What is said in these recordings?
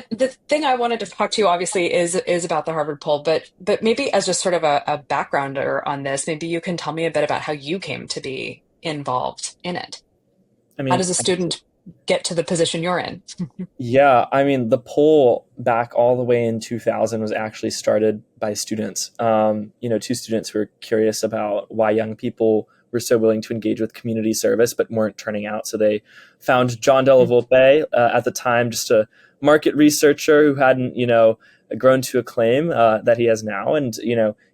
the thing I wanted to talk to you obviously is about the Harvard poll, but maybe as just sort of a backgrounder on this, maybe you can tell me a bit about how you came to be involved in it. I How mean, does a student get to the position you're in? yeah, I mean, the poll back all the way in 2000 was actually started by students. Two students who were curious about why young people were so willing to engage with community service but weren't turning out. So they found John Della Volpe, at the time just a market researcher who hadn't, grown to acclaim that he has now. And,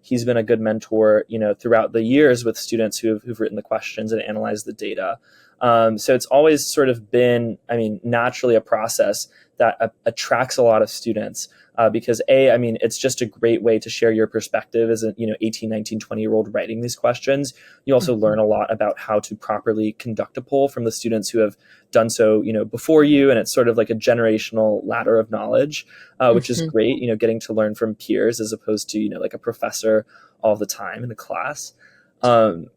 he's been a good mentor, throughout the years with students who've written the questions and analyzed the data. So it's always sort of been, I mean, naturally a process that attracts a lot of students because it's just a great way to share your perspective as a, 18, 19, 20-year-old writing these questions. You also learn a lot about how to properly conduct a poll from the students who have done so, before you. And it's sort of like a generational ladder of knowledge, which is Mhm. great, getting to learn from peers as opposed to, like a professor all the time in a class. In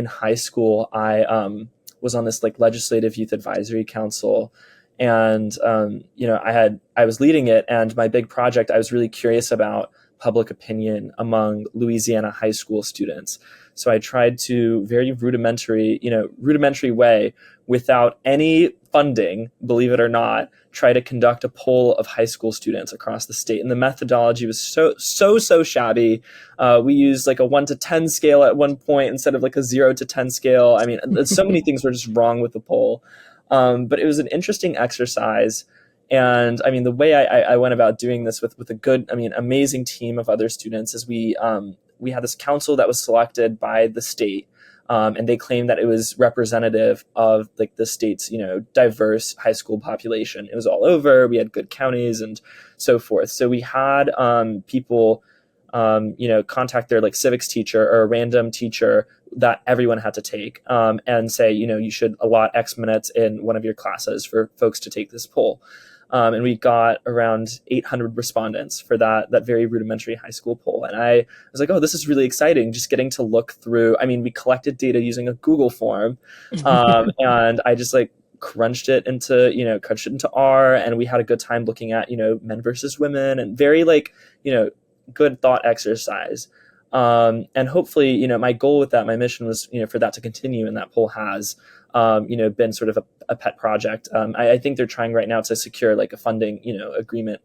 high school, I was on this like legislative youth advisory council, and I was leading it, and my big project, I was really curious about public opinion among Louisiana high school students. So I tried to very rudimentary way, without any funding, believe it or not, try to conduct a poll of high school students across the state. And the methodology was so shabby. We used like a 1 to 10 scale at one point instead of like a 0 to 10 scale. I mean, so many things were just wrong with the poll. But it was an interesting exercise. And I mean, the way I went about doing this with a good, amazing team of other students is we had this council that was selected by the state. And they claimed that it was representative of like the state's, diverse high school population. It was all over. We had good counties and so forth. So we had people, contact their like civics teacher or a random teacher that everyone had to take, and say, you should allot X minutes in one of your classes for folks to take this poll. And we got around 800 respondents for that very rudimentary high school poll. And I was like, oh, this is really exciting, just getting to look through. I mean, we collected data using a Google form, and I just like crunched it into R, and we had a good time looking at, men versus women, and very like, good thought exercise. And hopefully, my goal with that, my mission was, for that to continue, and that poll has, been sort of a pet project. I think they're trying right now to secure like a funding, agreement,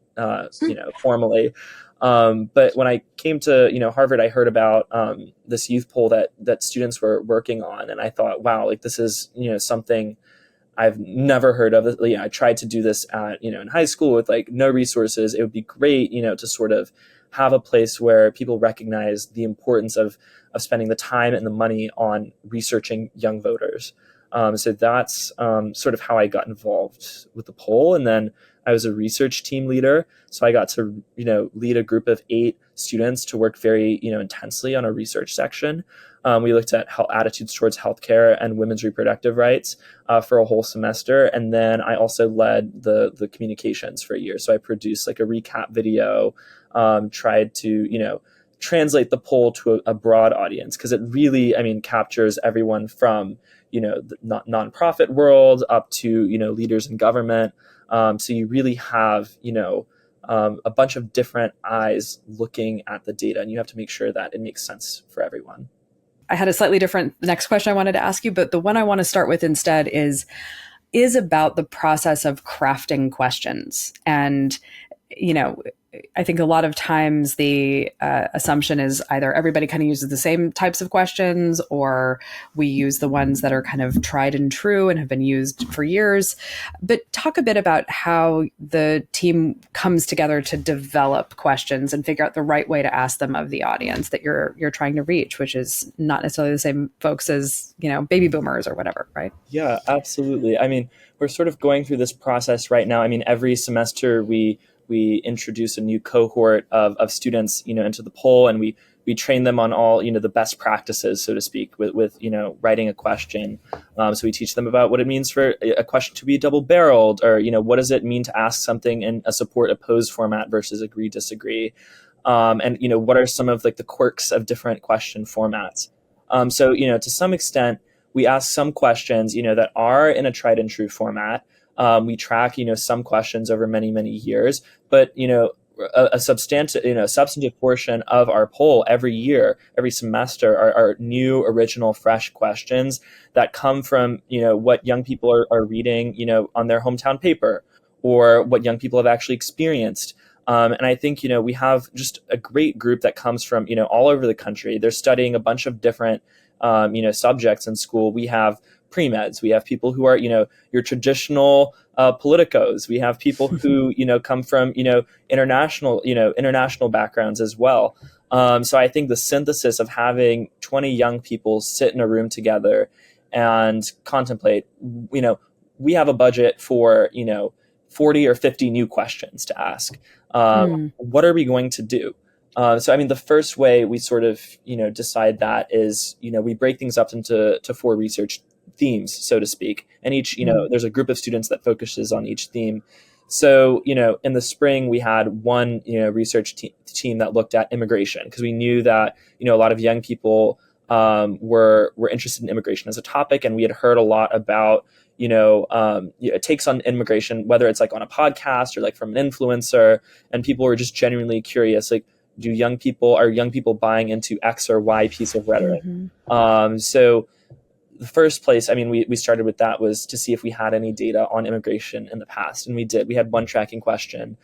formally. But when I came to, Harvard, I heard about this youth poll that students were working on, and I thought, wow, like this is, something I've never heard of. I tried to do this at, in high school with like no resources. It would be great, to sort of have a place where people recognize the importance of spending the time and the money on researching young voters. So that's sort of how I got involved with the poll. And then I was a research team leader. So I got to, lead a group of 8 students to work very, intensely on a research section. We looked at attitudes towards healthcare and women's reproductive rights for a whole semester. And then I also led the communications for a year. So I produced like a recap video, tried to, translate the poll to a broad audience, because it really, captures everyone from, the nonprofit world up to, leaders in government. So you really have, a bunch of different eyes looking at the data, and you have to make sure that it makes sense for everyone. I had a slightly different next question I wanted to ask you, but the one I want to start with instead is about the process of crafting questions. And, I think a lot of times the assumption is either everybody kind of uses the same types of questions, or we use the ones that are kind of tried and true and have been used for years. But talk a bit about how the team comes together to develop questions and figure out the right way to ask them of the audience that you're trying to reach, which is not necessarily the same folks as, baby boomers or whatever, right? Yeah, absolutely. We're sort of going through this process right now. Every semester we introduce a new cohort of students, into the poll, and we train them on all, the best practices, so to speak, with writing a question. So we teach them about what it means for a question to be double barreled, or, what does it mean to ask something in a support oppose format versus agree disagree. And, what are some of like the quirks of different question formats. So, to some extent, we ask some questions, that are in a tried and true format. We track, some questions over many, many years, but, a substantive portion of our poll every year, every semester are new, original, fresh questions that come from, what young people are reading, on their hometown paper, or what young people have actually experienced. And I think, we have just a great group that comes from, all over the country. They're studying a bunch of different, subjects in school. We have pre-meds. We have people who are, your traditional politicos. We have people who, come from, international backgrounds as well. So I think the synthesis of having 20 young people sit in a room together and contemplate, we have a budget for, 40 or 50 new questions to ask. What are we going to do? So, I mean, the first way we sort of, decide that is, we break things up into 4 research themes, so to speak. And each, there's a group of students that focuses on each theme. So, in the spring, we had one, research team that looked at immigration, because we knew that, a lot of young people were interested in immigration as a topic. And we had heard a lot about, takes on immigration, whether it's like on a podcast or like from an influencer, and people were just genuinely curious, like, are young people buying into X or Y piece of rhetoric? So the first place, I mean, we started with that was to see if we had any data on immigration in the past. And we did. We had one tracking question.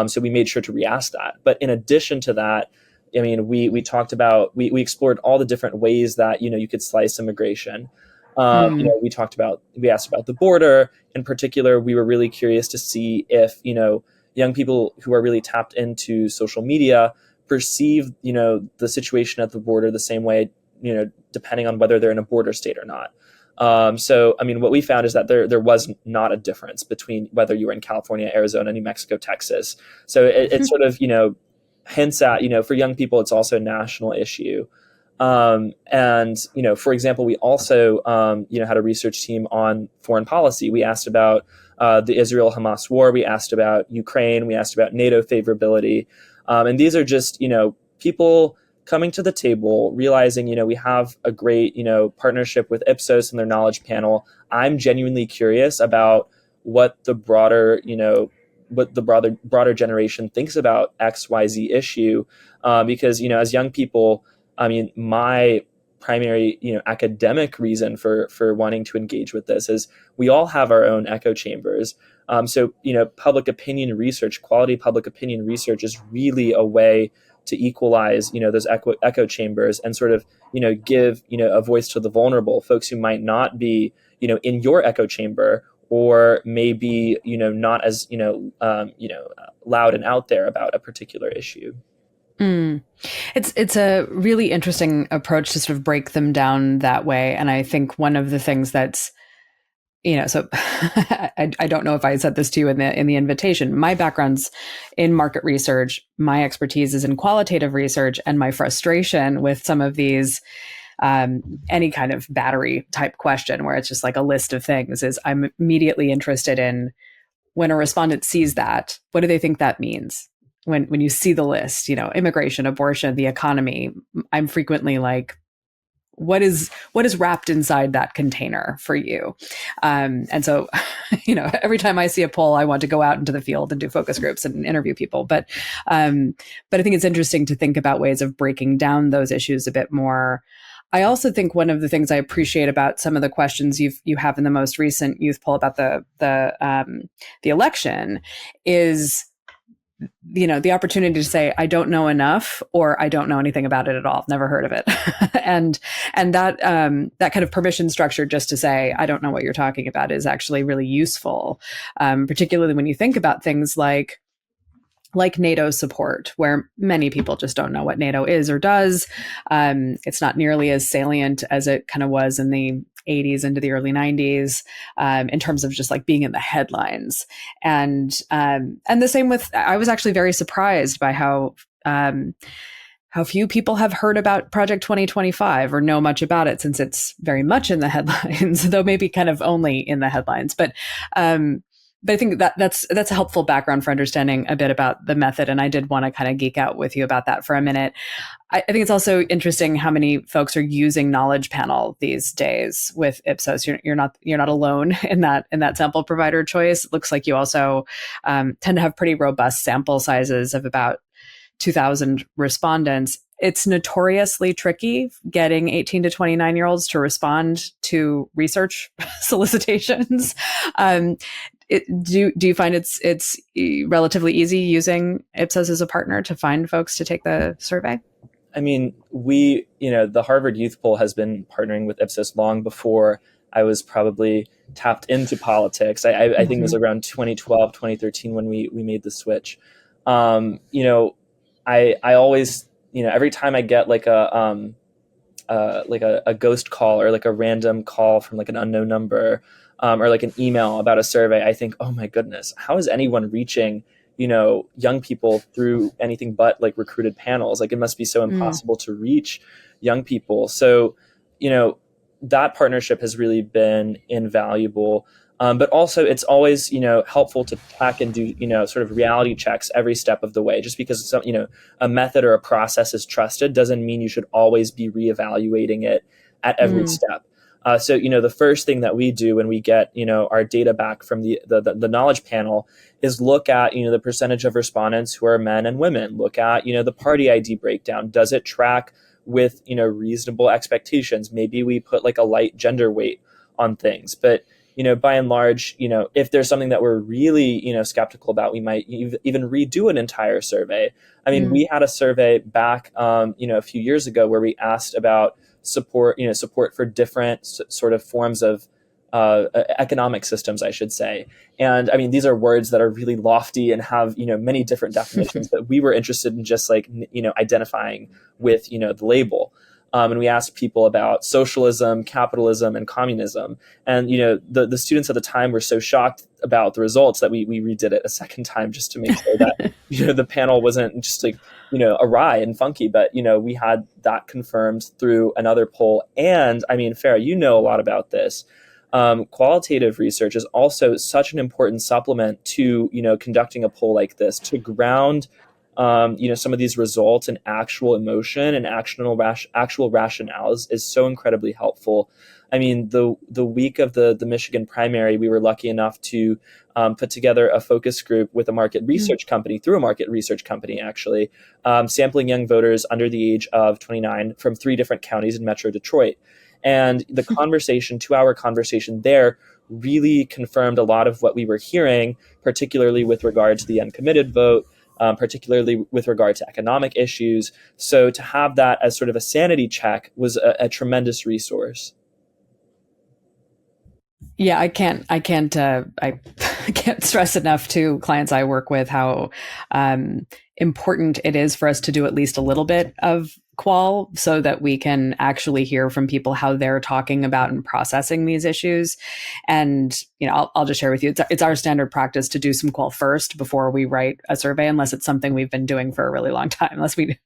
So we made sure to re-ask that. But in addition to that, I mean, we talked about, we explored all the different ways that, you could slice immigration. We asked about the border. In particular, we were really curious to see if, young people who are really tapped into social media perceive, the situation at the border the same way, depending on whether they're in a border state or not. So, I mean, what we found is that there was not a difference between whether you were in California, Arizona, New Mexico, Texas. So it sort of, hints at, for young people, it's also a national issue. And, for example, we also, had a research team on foreign policy. We asked about the Israel-Hamas war. We asked about Ukraine. We asked about NATO favorability. And these are just, people coming to the table, realizing, we have a great, partnership with Ipsos and their knowledge panel. I'm genuinely curious about what the broader, broader generation thinks about XYZ issue. Because, as young people, I mean, my primary, academic reason for wanting to engage with this is we all have our own echo chambers. So, public opinion research, quality public opinion research is really a way to equalize, those echo chambers and sort of, give, a voice to the vulnerable, folks who might not be, in your echo chamber, or maybe, not as, loud and out there about a particular issue. It's a really interesting approach to sort of break them down that way. And I think one of the things that's, so I don't know if I said this to you in the invitation. My background's in market research. My expertise is in qualitative research, and my frustration with some of these any kind of battery type question where it's just like a list of things is I'm immediately interested in when a respondent sees that, what do they think that means? When you see the list, immigration, abortion, the economy, I'm frequently like, what is wrapped inside that container for you? And so, every time I see a poll, I want to go out into the field and do focus groups and interview people. But I think it's interesting to think about ways of breaking down those issues a bit more. I also think one of the things I appreciate about some of the questions you have in the most recent youth poll about the election is, the opportunity to say, I don't know enough, or I don't know anything about it at all. Never heard of it. and that kind of permission structure just to say, I don't know what you're talking about is actually really useful. Particularly when you think about things like NATO support, where many people just don't know what NATO is or does. It's not nearly as salient as it kind of was in the 80s into the early 90s in terms of just like being in the headlines. And the same with, I was actually very surprised by how few people have heard about Project 2025 or know much about it, since it's very much in the headlines, though maybe kind of only in the headlines. But but I think that's a helpful background for understanding a bit about the method. And I did want to kind of geek out with you about that for a minute. I think it's also interesting how many folks are using Knowledge Panel these days with Ipsos. You're not alone in that sample provider choice. It looks like you also tend to have pretty robust sample sizes of about 2,000 respondents. It's notoriously tricky getting 18 to 29-year-olds to respond to research solicitations. Do you find it's relatively easy using Ipsos as a partner to find folks to take the survey? I mean, the Harvard Youth Poll has been partnering with Ipsos long before I was probably tapped into politics. I think it was around 2012, 2013 when we made the switch. I always, every time I get like a ghost call or like a random call from like an unknown number, or like an email about a survey, I think, oh my goodness, how is anyone reaching, young people through anything but like recruited panels? Like it must be so impossible to reach young people. So, that partnership has really been invaluable. But also it's always, helpful to track and do, sort of reality checks every step of the way. Just because a method or a process is trusted doesn't mean you should always be reevaluating it at every step. So, the first thing that we do when we get, our data back from the knowledge panel is look at, the percentage of respondents who are men and women, look at, the party ID breakdown. Does it track with, reasonable expectations? Maybe we put like a light gender weight on things, but by and large, if there's something that we're really, skeptical about, we might even redo an entire survey. I mean, we had a survey back, a few years ago where we asked about support for different sort of forms of economic systems, I should say. And I mean, these are words that are really lofty and have, many different definitions, but we were interested in just like, identifying with, the label. And we asked people about socialism, capitalism, and communism. And, the students at the time were so shocked about the results that we redid it a second time just to make sure that, the panel wasn't just like, awry and funky, but, we had that confirmed through another poll. And I mean, Farrah, a lot about this. Qualitative research is also such an important supplement to, conducting a poll like this, to ground some of these results and actual emotion and actual rationales is so incredibly helpful. I mean, the week of the Michigan primary, we were lucky enough to put together a focus group with a market research company, through a market research company, actually, sampling young voters under the age of 29 from 3 different counties in Metro Detroit. And the conversation, 2-hour conversation there, really confirmed a lot of what we were hearing, particularly with regard to the uncommitted vote, particularly with regard to economic issues. So to have that as sort of a sanity check was a tremendous resource. Yeah, I can't I can't stress enough to clients I work with how important it is for us to do at least a little bit of qual so that we can actually hear from people how they're talking about and processing these issues. And, I'll just share with you, it's our standard practice to do some qual first before we write a survey, unless it's something we've been doing for a really long time, unless we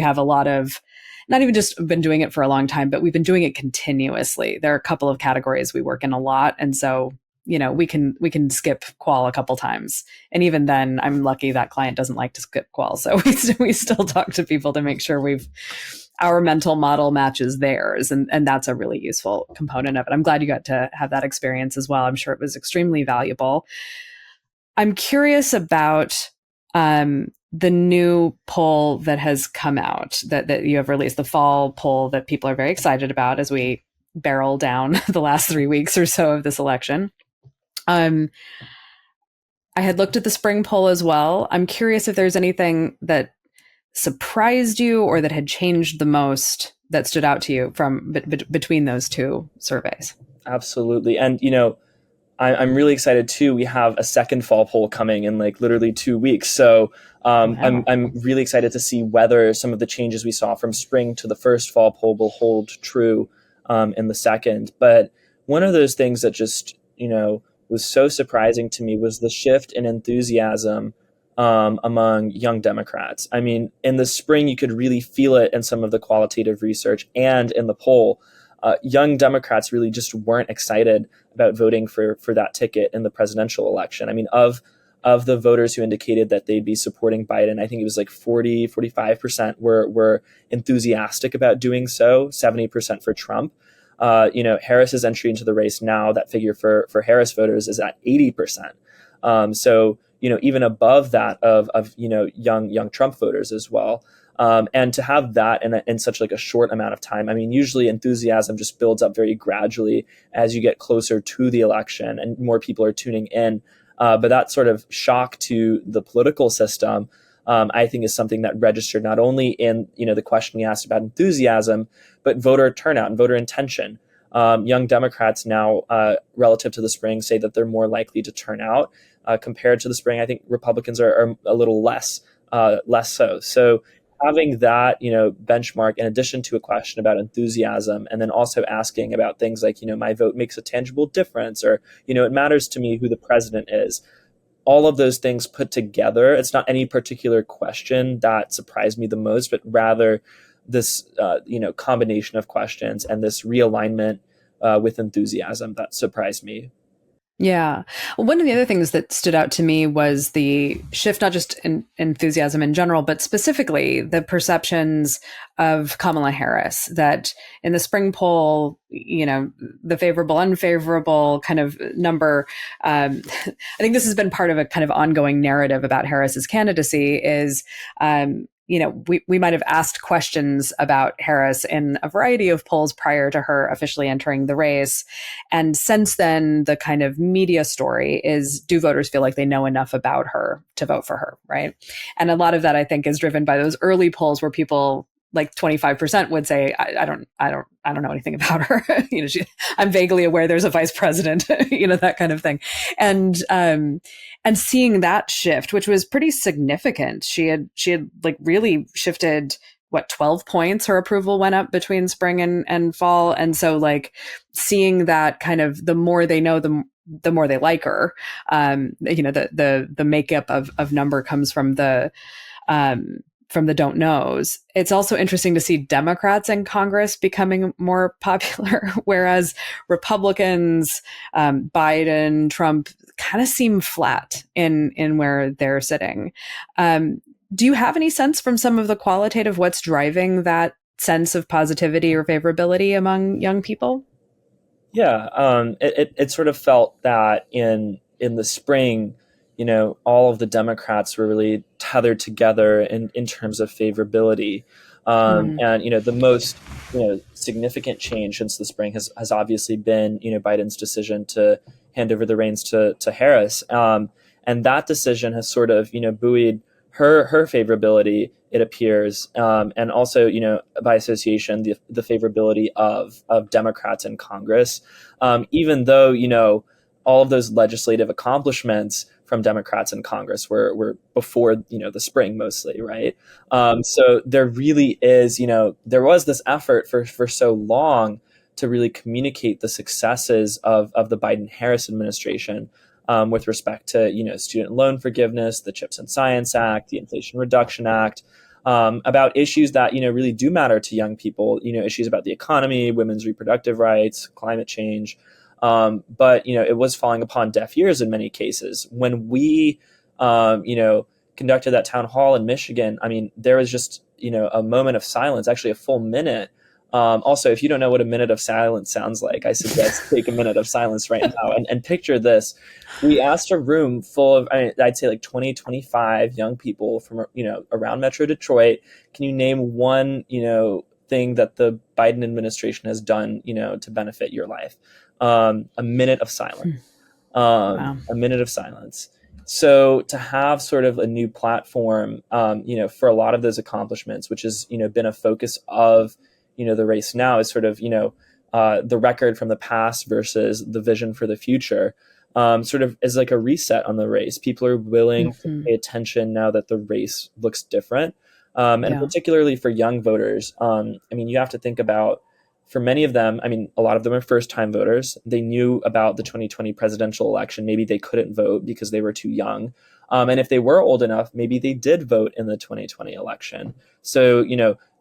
have a lot of, not even just been doing it for a long time, but we've been doing it continuously. There are a couple of categories we work in a lot. And so, we can skip qual a couple times. And even then, I'm lucky that client doesn't like to skip qual. So we still talk to people to make sure our mental model matches theirs. And that's a really useful component of it. I'm glad you got to have that experience as well. I'm sure it was extremely valuable. I'm curious about the new poll that has come out that you have released, the fall poll that people are very excited about as we barrel down the last 3 weeks or so of this election. I had looked at the spring poll as well. I'm curious if there's anything that surprised you or that had changed the most that stood out to you from between those two surveys. Absolutely. And, I'm really excited too. We have a second fall poll coming in like literally 2 weeks. So wow. I'm really excited to see whether some of the changes we saw from spring to the first fall poll will hold true in the second. But one of those things that just, was so surprising to me was the shift in enthusiasm among young Democrats. I mean, in the spring, you could really feel it in some of the qualitative research and in the poll. young Democrats really just weren't excited about voting for that ticket in the presidential election. I mean, of the voters who indicated that they'd be supporting Biden, I think it was like 45% were enthusiastic about doing so, 70% for Trump. Harris's entry into the race now, that figure for Harris voters is at 80%. So, even above that of young Trump voters as well. And to have that in such like a short amount of time, I mean, usually enthusiasm just builds up very gradually as you get closer to the election and more people are tuning in. But that sort of shock to the political system, I think, is something that registered not only in the question you asked about enthusiasm, but voter turnout and voter intention. Young Democrats now, relative to the spring, say that they're more likely to turn out compared to the spring. I think Republicans are a little less so. So having that benchmark, in addition to a question about enthusiasm, and then also asking about things like my vote makes a tangible difference, or it matters to me who the president is. All of those things put together, it's not any particular question that surprised me the most, but rather this combination of questions and this realignment with enthusiasm that surprised me. Yeah. Well, one of the other things that stood out to me was the shift, not just in enthusiasm in general, but specifically the perceptions of Kamala Harris, that in the spring poll, the favorable, unfavorable kind of number. I think this has been part of a kind of ongoing narrative about Harris's candidacy is, we might have asked questions about Harris in a variety of polls prior to her officially entering the race. And since then, the kind of media story is, do voters feel like they know enough about her to vote for her, right? And a lot of that, I think, is driven by those early polls where people like 25% would say, I don't know anything about her. I'm vaguely aware there's a vice president, that kind of thing. And seeing that shift, which was pretty significant, she had like really shifted 12 points her approval went up between spring and fall. And so like seeing that kind of, the more they know, the more they like her. The makeup of number comes from the don't knows. It's also interesting to see Democrats in Congress becoming more popular, whereas Republicans, Biden, Trump, kind of seem flat in where they're sitting. Do you have any sense from some of the qualitative what's driving that sense of positivity or favorability among young people? Yeah, it sort of felt that in the spring, all of the Democrats were really tethered together in terms of favorability. And, the most, significant change since the spring has obviously been, Biden's decision to hand over the reins to Harris. And that decision has sort of, buoyed her favorability, it appears. And also, by association, the favorability of Democrats in Congress, even though, all of those legislative accomplishments from Democrats in Congress were before, the spring mostly, right? So there really is, there was this effort for so long to really communicate the successes of the Biden-Harris administration with respect to, student loan forgiveness, the CHIPS and Science Act, the Inflation Reduction Act, about issues that, really do matter to young people, issues about the economy, women's reproductive rights, climate change. But it was falling upon deaf ears in many cases. When we, conducted that town hall in Michigan, I mean, there was just, a moment of silence, actually a full minute. Also, if you don't know what a minute of silence sounds like, I suggest take a minute of silence right now and picture this. We asked a room full of, I'd say like 20, 25 young people from, around Metro Detroit. Can you name one, thing that the Biden administration has done, to benefit your life? A minute of silence. Wow. A minute of silence. So to have sort of a new platform, for a lot of those accomplishments, which has, been a focus of, the race now, is sort of, the record from the past versus the vision for the future, sort of is like a reset on the race. People are willing to pay attention now that the race looks different. And particularly for young voters, you have to think about, for many of them, a lot of them are first-time voters. They knew about the 2020 presidential election. Maybe they couldn't vote because they were too young. And if they were old enough, maybe they did vote in the 2020 election. So,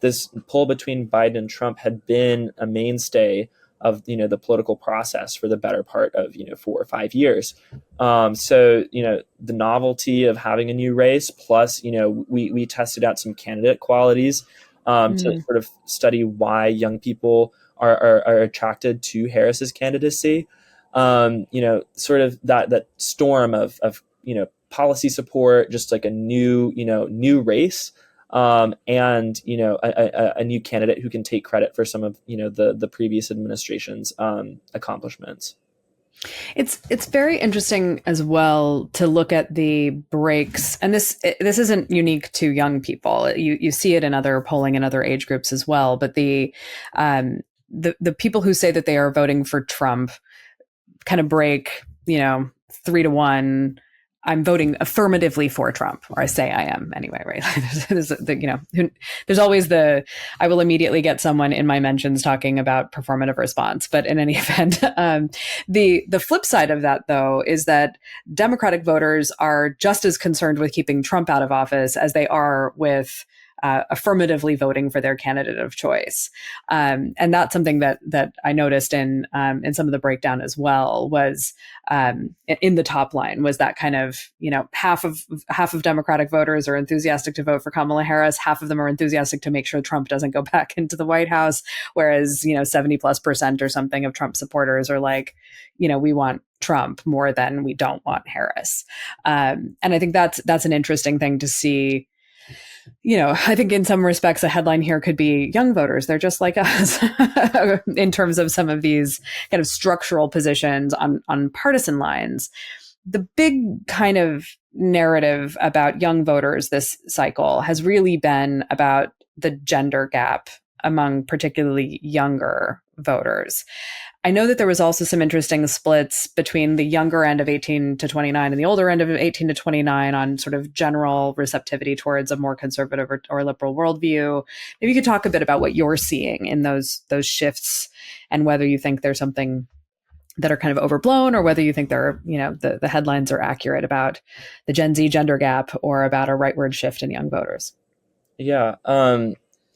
this pull between Biden and Trump had been a mainstay the political process for the better part of 4 or 5 years. So the novelty of having a new race, plus we tested out some candidate qualities to Mm. sort of study why young people are attracted to Harris's candidacy. Sort of that storm of policy support, just like a new race, and a new candidate who can take credit for some of the previous administration's accomplishments. It's very interesting as well to look at the breaks, and this isn't unique to young people. You see it in other polling in other age groups as well. But the people who say that they are voting for Trump kind of break, 3 to 1. I'm voting affirmatively for Trump, or I say I am anyway, right? There's always I will immediately get someone in my mentions talking about performative response. But in any event, the flip side of that, though, is that Democratic voters are just as concerned with keeping Trump out of office as they are with affirmatively voting for their candidate of choice. And that's something that I noticed in some of the breakdown as well, was in the top line, was that kind of, half of Democratic voters are enthusiastic to vote for Kamala Harris. Half of them are enthusiastic to make sure Trump doesn't go back into the White House. Whereas, 70+% or something of Trump supporters are like, we want Trump more than we don't want Harris. And I think that's an interesting thing to see. I think in some respects, a headline here could be young voters. They're just like us in terms of some of these kind of structural positions on partisan lines. The big kind of narrative about young voters this cycle has really been about the gender gap among particularly younger voters. I know that there was also some interesting splits between the younger end of 18 to 29 and the older end of 18 to 29 on sort of general receptivity towards a more conservative or liberal worldview. Maybe you could talk a bit about what you're seeing in those shifts, and whether you think there's something that are kind of overblown, or whether you think they're, the headlines are accurate about the Gen Z gender gap or about a rightward shift in young voters. Yeah.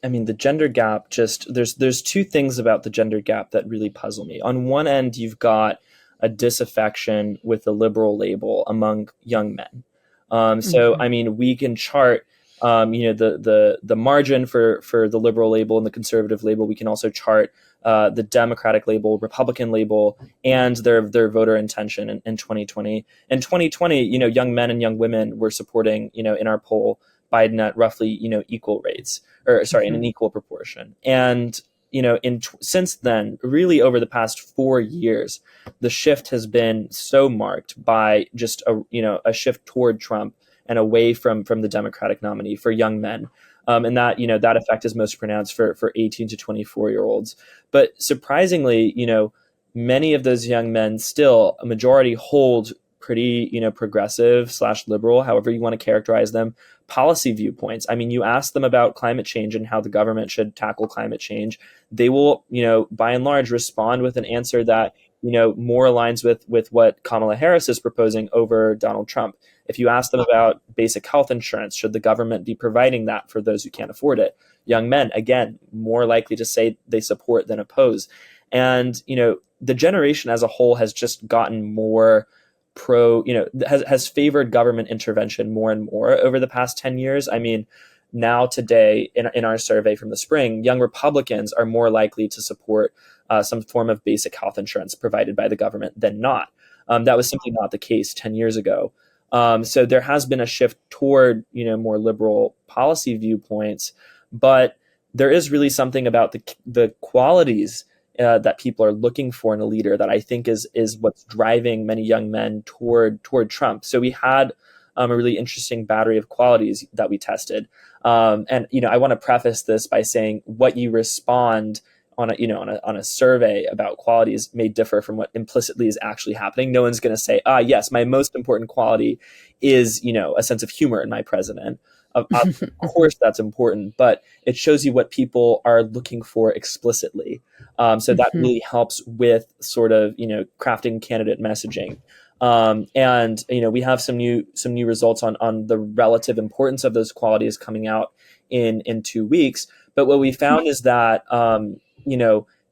The gender gap, there's two things about the gender gap that really puzzle me. On one end, you've got a disaffection with the liberal label among young men. We can chart, the margin for the liberal label and the conservative label. We can also chart the Democratic label, Republican label, and their voter intention in 2020. In 2020, young men and young women were supporting, in our poll, Biden at roughly, equal rates, in an equal proportion. And, since then, really over the past 4 years, the shift has been so marked by just a shift toward Trump and away from the Democratic nominee for young men. And that effect is most pronounced for 18 to 24-year-olds. But surprisingly, many of those young men still, a majority, hold pretty, progressive / liberal, however you want to characterize them, policy viewpoints. You ask them about climate change and how the government should tackle climate change. They will, by and large, respond with an answer that, more aligns with what Kamala Harris is proposing over Donald Trump. If you ask them about basic health insurance, should the government be providing that for those who can't afford it? Young men, again, more likely to say they support than oppose. And, the generation as a whole has just gotten more has favored government intervention more and more over the past 10 years. Now today, in our survey from the spring, young Republicans are more likely to support some form of basic health insurance provided by the government than not. That was simply not the case 10 years ago. So there has been a shift toward, more liberal policy viewpoints, but there is really something about the qualities that people are looking for in a leader that I think is what's driving many young men toward Trump. So we had a really interesting battery of qualities that we tested. And I want to preface this by saying what you respond on a survey about qualities may differ from what implicitly is actually happening. No one's going to say, yes, my most important quality is, a sense of humor in my president. Of course, that's important, but it shows you what people are looking for explicitly. So that really helps with sort of, crafting candidate messaging. And we have some new results on the relative importance of those qualities coming out in 2 weeks. But what we found is that,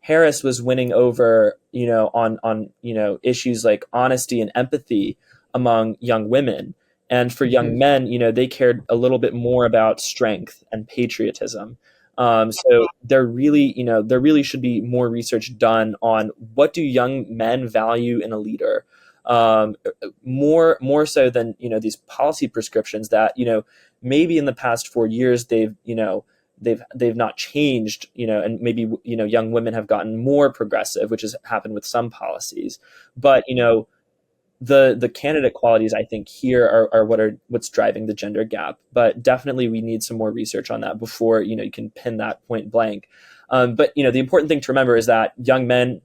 Harris was winning over, on issues like honesty and empathy among young women. And for young Mhm. men, they cared a little bit more about strength and patriotism. So there really should be more research done on what do young men value in a leader, um, more so than these policy prescriptions that maybe in the past 4 years they've not changed, and maybe young women have gotten more progressive, which has happened with some policies, but the candidate qualities I think here are what's driving the gender gap. But definitely we need some more research on that before you can pin that point blank. But the important thing to remember is that young men,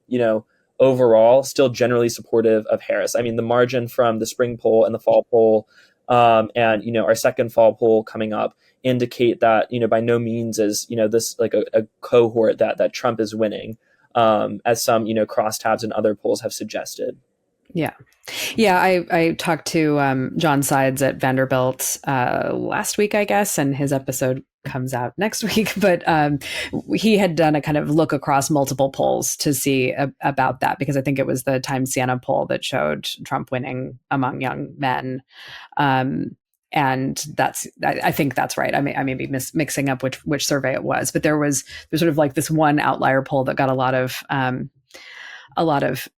overall, still generally supportive of Harris. I mean, the margin from the spring poll and the fall poll, and our second fall poll coming up indicate that by no means is this like a cohort that Trump is winning, as some crosstabs and other polls have suggested. Yeah. Yeah, I talked to John Sides at Vanderbilt last week, I guess, and his episode comes out next week. But he had done a kind of look across multiple polls to see about that, because I think it was the Times Siena poll that showed Trump winning among young men. And I think that's right. I may be mixing up which survey it was, but there's sort of like this one outlier poll that got a lot of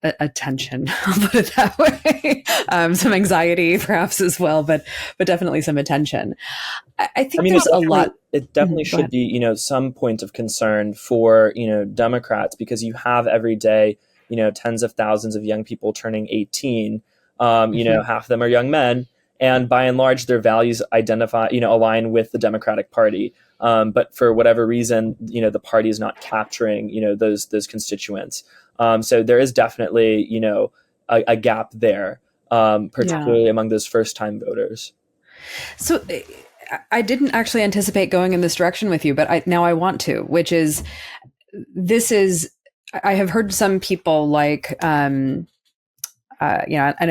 attention. I'll put it that way. Some anxiety, perhaps as well, but definitely some attention. I I think mean, there's a lot. it definitely Go should ahead. be, some point of concern for, Democrats, because you have every day, tens of thousands of young people turning 18. Mhm. Half of them are young men, and by and large, their values align with the Democratic Party. But for whatever reason, the party is not capturing, those constituents. So there is definitely, a gap there, Yeah. particularly among those first time voters. So I didn't actually anticipate going in this direction with you, but now I want to, which is this is I have heard some people like I know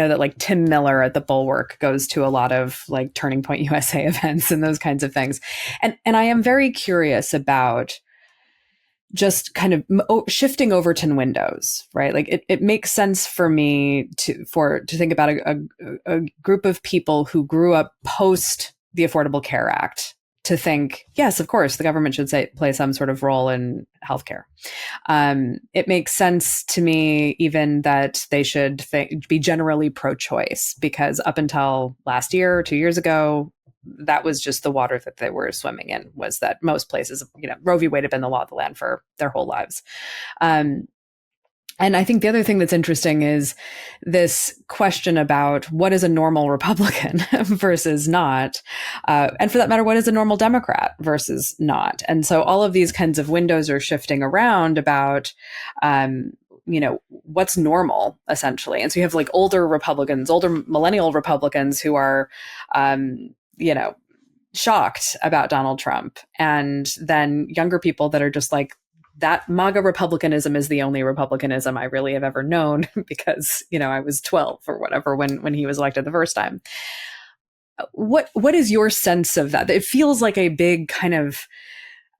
that like Tim Miller at the Bulwark goes to a lot of like Turning Point USA events and those kinds of things, and I am very curious about just kind of shifting Overton windows, right? Like it makes sense for me to think about a group of people who grew up post the Affordable Care Act to think, yes, of course, the government should play some sort of role in healthcare. It makes sense to me even that they should be generally pro-choice, because up until last year, 2 years ago, that was just the water that they were swimming in, was that most places, Roe v. Wade had been the law of the land for their whole lives. Um, and I think the other thing that's interesting is this question about what is a normal Republican versus not. And for that matter, what is a normal Democrat versus not. And so all of these kinds of windows are shifting around about, what's normal, essentially. And so you have like older Republicans, older millennial Republicans who are, shocked about Donald Trump. And then younger people that are just like, that MAGA Republicanism is the only Republicanism I really have ever known because, I was 12 or whatever when he was elected the first time. What is your sense of that? It feels like a big kind of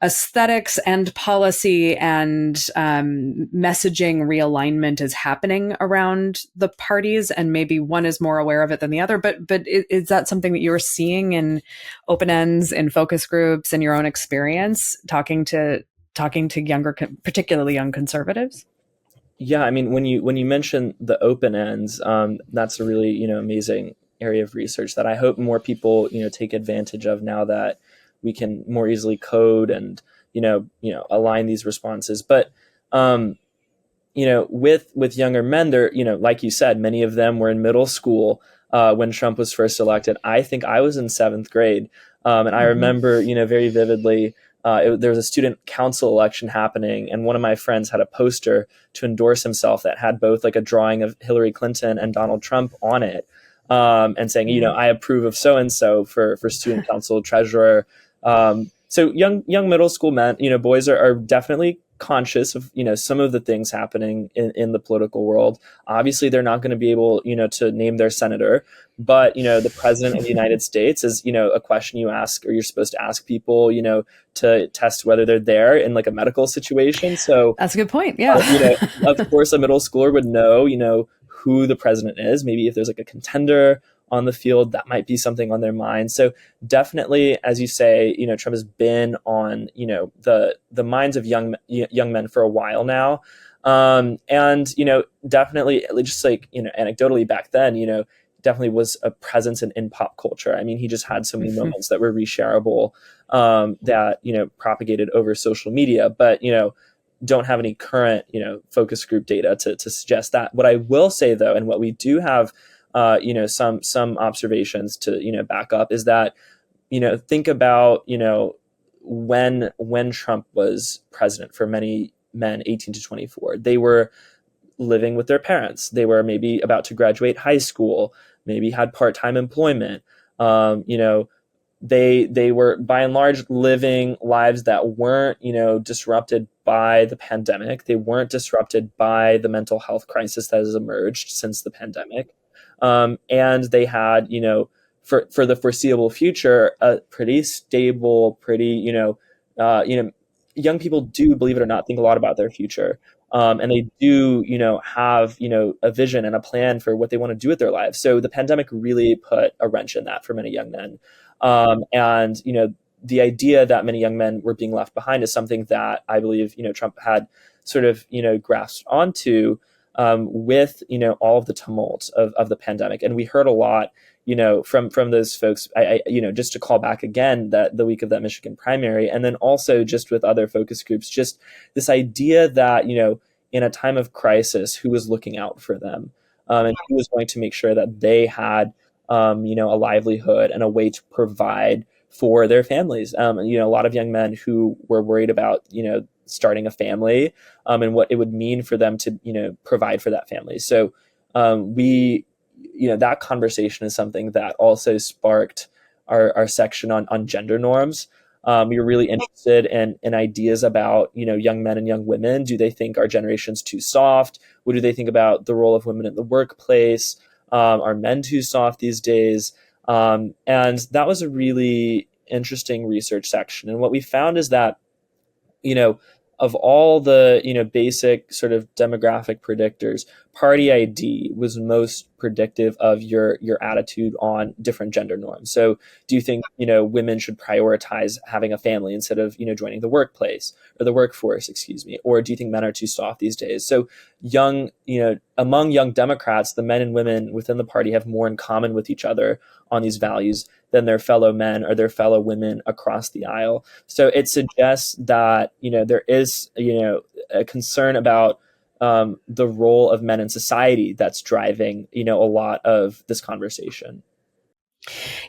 aesthetics and policy and messaging realignment is happening around the parties, and maybe one is more aware of it than the other. But is that something that you're seeing in open ends, in focus groups, in your own experience, talking to younger, particularly young conservatives? Yeah, I mean, when you mention the open ends, that's a really amazing area of research that I hope more people take advantage of now that we can more easily code and align these responses. But with younger men, they're like you said, many of them were in middle school when Trump was first elected. I think I was in seventh grade, and I Mm-hmm. remember very vividly. There was a student council election happening, and one of my friends had a poster to endorse himself that had both like a drawing of Hillary Clinton and Donald Trump on it, and saying, I approve of so and so for student council treasurer. So young middle school men, boys are definitely conscious of, some of the things happening in the political world. Obviously, they're not going to be able, to name their senator, but, the president of the United States is, a question you ask, or you're supposed to ask people, to test whether they're there in like a medical situation. So that's a good point. Yeah. Of course, a middle schooler would know, who the president is. Maybe if there's like a contender on the field, that might be something on their mind. So definitely, as you say, Trump has been on, the minds of young men for a while now. And, definitely just like, anecdotally back then, definitely was a presence in pop culture. I mean, he just had so many moments that were reshareable, that, propagated over social media, but, don't have any current, focus group data to suggest that. What I will say though, and what we do have, some observations to, back up is that, think about, when Trump was president for many men, 18 to 24, they were living with their parents. They were maybe about to graduate high school, maybe had part-time employment. They were by and large living lives that weren't, disrupted by the pandemic. They weren't disrupted by the mental health crisis that has emerged since the pandemic. And they had, for the foreseeable future, a pretty stable, pretty, young people do, believe it or not, think a lot about their future. And they do, have, a vision and a plan for what they want to do with their lives. So the pandemic really put a wrench in that for many young men. And, the idea that many young men were being left behind is something that I believe, Trump had sort of, grasped onto, with, all of the tumult of the pandemic. And we heard a lot, from those folks, just to call back again, that the week of that Michigan primary, and then also just with other focus groups, just this idea that, in a time of crisis, who was looking out for them, and who was going to make sure that they had, a livelihood and a way to provide for their families. A lot of young men who were worried about, starting a family, and what it would mean for them to, provide for that family. So that conversation is something that also sparked our section on gender norms. We were really interested in ideas about, young men and young women. Do they think our generation's too soft? What do they think about the role of women in the workplace? Are men too soft these days? And that was a really interesting research section. And what we found is that, of all the, basic sort of demographic predictors, party ID was most predictive of your attitude on different gender norms. So do you think, women should prioritize having a family instead of, joining the workplace or the workforce, excuse me, or do you think men are too soft these days? So among young Democrats, the men and women within the party have more in common with each other on these values than their fellow men or their fellow women across the aisle. So it suggests that, there is, a concern about the role of men in society that's driving, a lot of this conversation.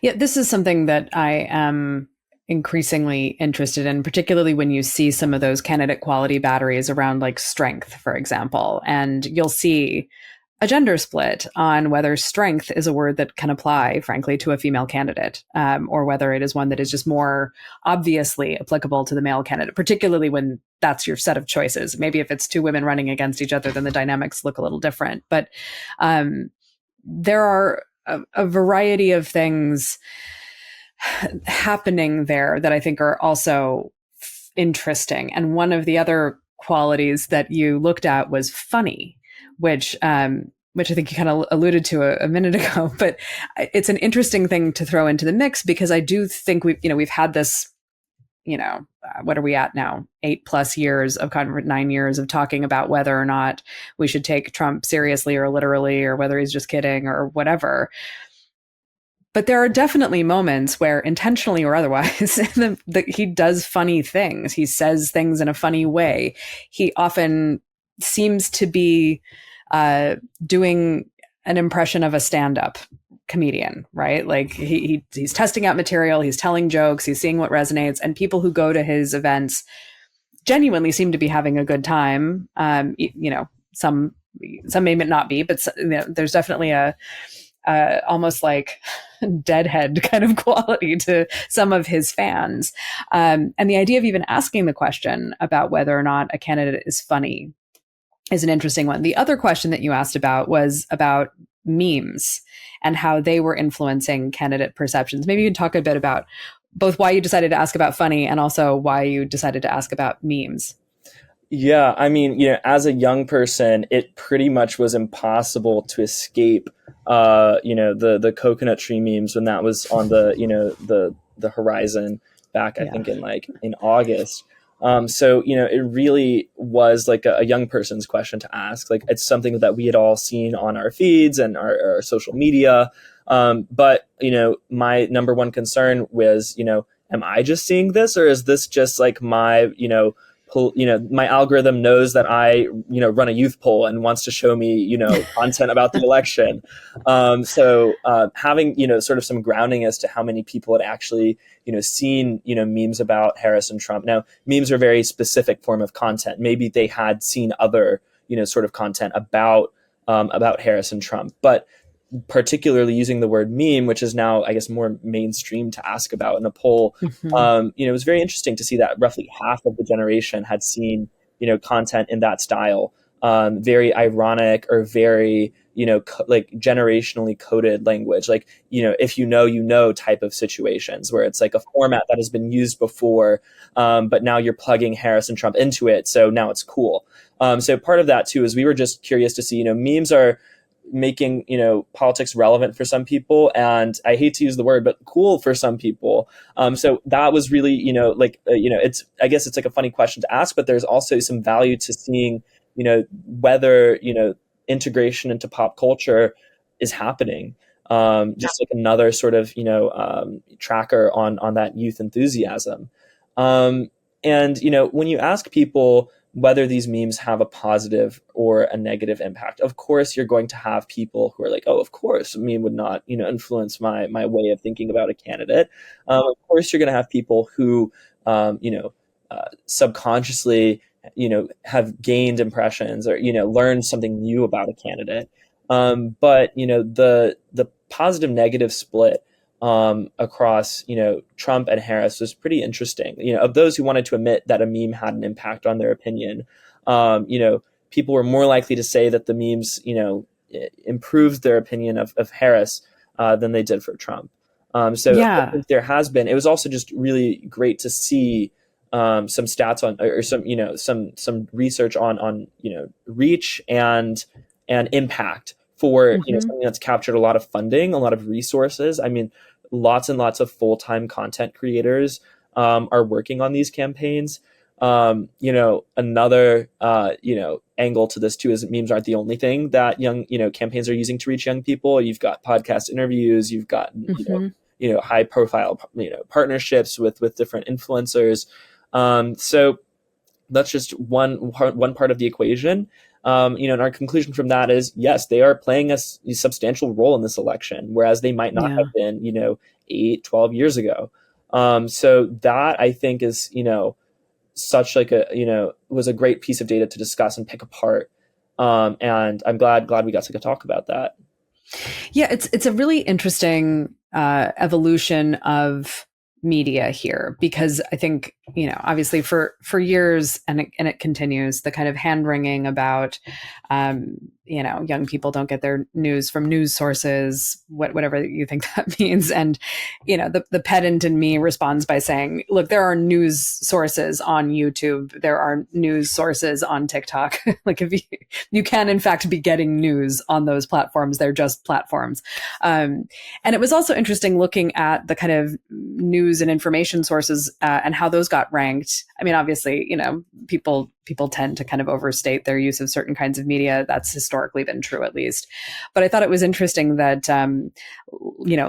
Yeah, this is something that I am increasingly interested in, particularly when you see some of those candidate quality batteries around like strength, for example, and you'll see a gender split on whether strength is a word that can apply, frankly, to a female candidate, or whether it is one that is just more obviously applicable to the male candidate, particularly when that's your set of choices. Maybe if it's two women running against each other, then the dynamics look a little different. But there are a variety of things happening there that I think are also interesting. And one of the other qualities that you looked at was funny, which I think you kind of alluded to a minute ago, but it's an interesting thing to throw into the mix because I do think we've had this, what are we at now? 8+ years of 9 years of talking about whether or not we should take Trump seriously or literally, or whether he's just kidding or whatever. But there are definitely moments where, intentionally or otherwise, he does funny things. He says things in a funny way. He often seems to be doing an impression of a stand-up comedian, right? Like he's testing out material, he's telling jokes, he's seeing what resonates, and people who go to his events genuinely seem to be having a good time. Some may not be, but there's definitely a almost like deadhead kind of quality to some of his fans. And the idea of even asking the question about whether or not a candidate is funny is an interesting one. The other question that you asked about was about memes and how they were influencing candidate perceptions. Maybe you can talk a bit about both why you decided to ask about funny and also why you decided to ask about memes. Yeah, I mean, as a young person, it pretty much was impossible to escape, the coconut tree memes when that was on the horizon back, I Yeah. think in August. So it really was like a young person's question to ask. Like it's something that we had all seen on our feeds and our social media. But my number one concern was, am I just seeing this, or is this just like my, my algorithm knows that I, run a youth poll and wants to show me, content about the election. So having, sort of some grounding as to how many people had actually, seen, memes about Harris and Trump. Now, memes are a very specific form of content. Maybe they had seen other, sort of content about Harris and Trump, but particularly using the word meme, which is now, I guess, more mainstream to ask about in a poll, Mm-hmm. it was very interesting to see that roughly half of the generation had seen, content in that style, very ironic or very, like generationally coded language, like, if type of situations where it's like a format that has been used before, but now you're plugging Harris and Trump into it. So now it's cool. So part of that too is we were just curious to see, memes are making politics relevant for some people, and I hate to use the word, but cool for some people. So that was really it's, I guess it's like a funny question to ask, but there's also some value to seeing whether integration into pop culture is happening. Just like another sort of tracker on that youth enthusiasm. And when you ask people whether these memes have a positive or a negative impact, of course you're going to have people who are like, oh, of course a meme would not influence my way of thinking about a candidate. Of course you're going to have people who subconsciously have gained impressions or learned something new about a candidate. But the positive negative split across Trump and Harris was pretty interesting. Of those who wanted to admit that a meme had an impact on their opinion, people were more likely to say that the memes improved their opinion of Harris than they did for Trump. So I Yeah. think there has been. It was also just really great to see some stats on, or some some research on reach and impact for Mm-hmm. something that's captured a lot of funding, a lot of resources. I mean, lots and lots of full-time content creators are working on these campaigns. Another angle to this too is that memes aren't the only thing that young campaigns are using to reach young people. You've got podcast interviews, you've got Mm-hmm. high profile partnerships with different influencers. So that's just one part of the equation. And our conclusion from that is, yes, they are playing a substantial role in this election, whereas they might not Yeah. have been, 8, 12 years ago. So that I think is, such like was a great piece of data to discuss and pick apart. And I'm glad we got to talk about that. Yeah, it's a really interesting evolution of media here, because I think obviously for years, and it continues, the kind of hand wringing about young people don't get their news from news sources, whatever you think that means. And the pedant in me responds by saying, look, there are news sources on YouTube, there are news sources on TikTok. Like, if you can in fact be getting news on those platforms, they're just platforms. And it was also interesting looking at the kind of news and information sources and how those got ranked. I mean, obviously, people tend to kind of overstate their use of certain kinds of media. That's historically been true, at least. But I thought it was interesting that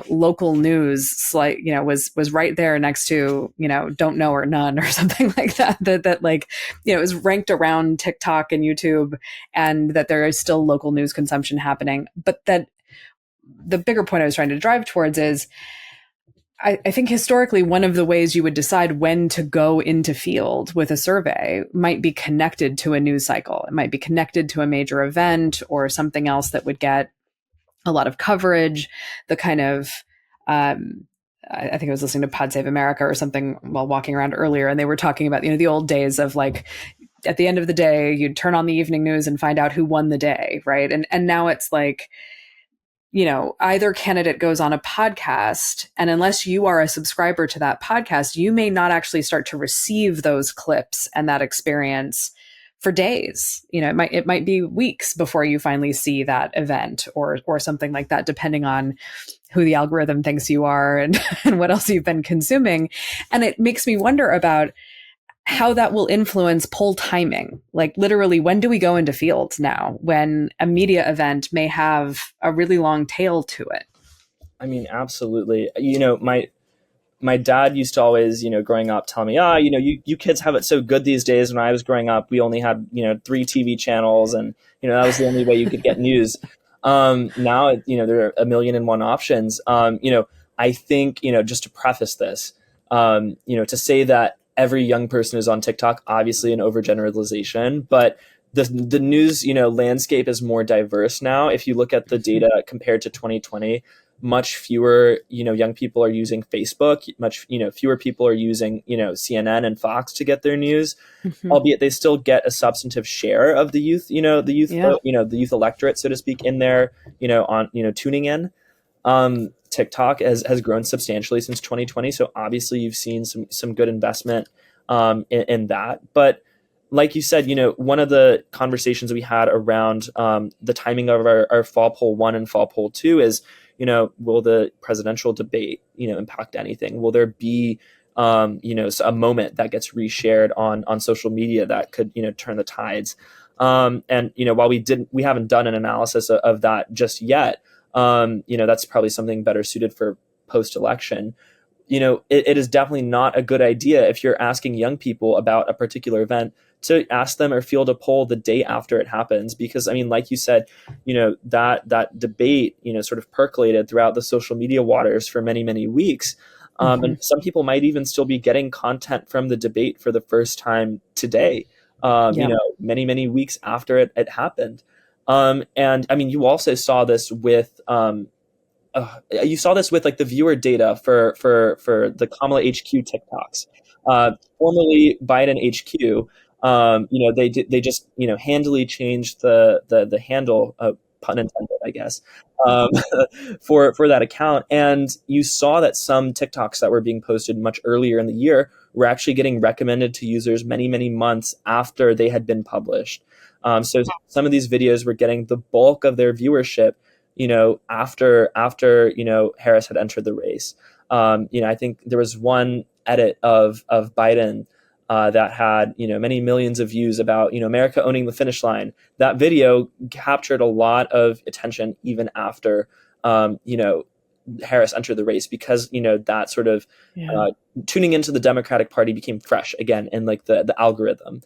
local news, like, was right there next to don't know or none or something like that. That like it was ranked around TikTok and YouTube, and that there is still local news consumption happening. But that the bigger point I was trying to drive towards is, I think historically, one of the ways you would decide when to go into field with a survey might be connected to a news cycle. It might be connected to a major event or something else that would get a lot of coverage, the kind of, I think I was listening to Pod Save America or something while walking around earlier, and they were talking about, the old days of like, at the end of the day, you'd turn on the evening news and find out who won the day, right? And now it's like, either candidate goes on a podcast, and unless you are a subscriber to that podcast, you may not actually start to receive those clips and that experience for days. It might be weeks before you finally see that event or something like that, depending on who the algorithm thinks you are and, and what else you've been consuming. And it makes me wonder about how that will influence poll timing. Like literally, when do we go into fields now when a media event may have a really long tail to it? I mean, absolutely. My dad used to always, growing up, tell me, you kids have it so good these days. When I was growing up, we only had, 3 TV channels, and, that was the only way you could get news. Now, there are a million and one options. I think, just to preface this, to say that every young person is on TikTok, obviously an overgeneralization, but the news, landscape is more diverse now. If you look at the data compared to 2020, much fewer, young people are using Facebook, much, fewer people are using, CNN and Fox to get their news, albeit they still get a substantive share of the youth, vote, the youth electorate, so to speak, in there, on, tuning in. TikTok has grown substantially since 2020. So obviously you've seen some good investment, in that. But like you said, one of the conversations we had around, the timing of our fall poll 1 and fall poll 2 is, will the presidential debate, impact anything? Will there be, a moment that gets reshared on social media that could, turn the tides? And, while we haven't done an analysis of that just yet, that's probably something better suited for post-election. It is definitely not a good idea if you're asking young people about a particular event to ask them or field a poll the day after it happens. Because, I mean, like you said, that debate, sort of percolated throughout the social media waters for many, many weeks. And some people might even still be getting content from the debate for the first time today, many, many weeks after it happened. And I mean, you also saw this with, like the viewer data for the Kamala HQ TikToks, formerly Biden HQ. They just handily changed the handle, pun intended, I guess, um, for that account, and you saw that some TikToks that were being posted much earlier in the year were actually getting recommended to users many months after they had been published. So some of these videos were getting the bulk of their viewership, after Harris had entered the race. I think there was one edit of Biden that had many millions of views about America owning the finish line. That video captured a lot of attention even after Harris entered the race, because that sort of tuning into the Democratic Party became fresh again in like the algorithm.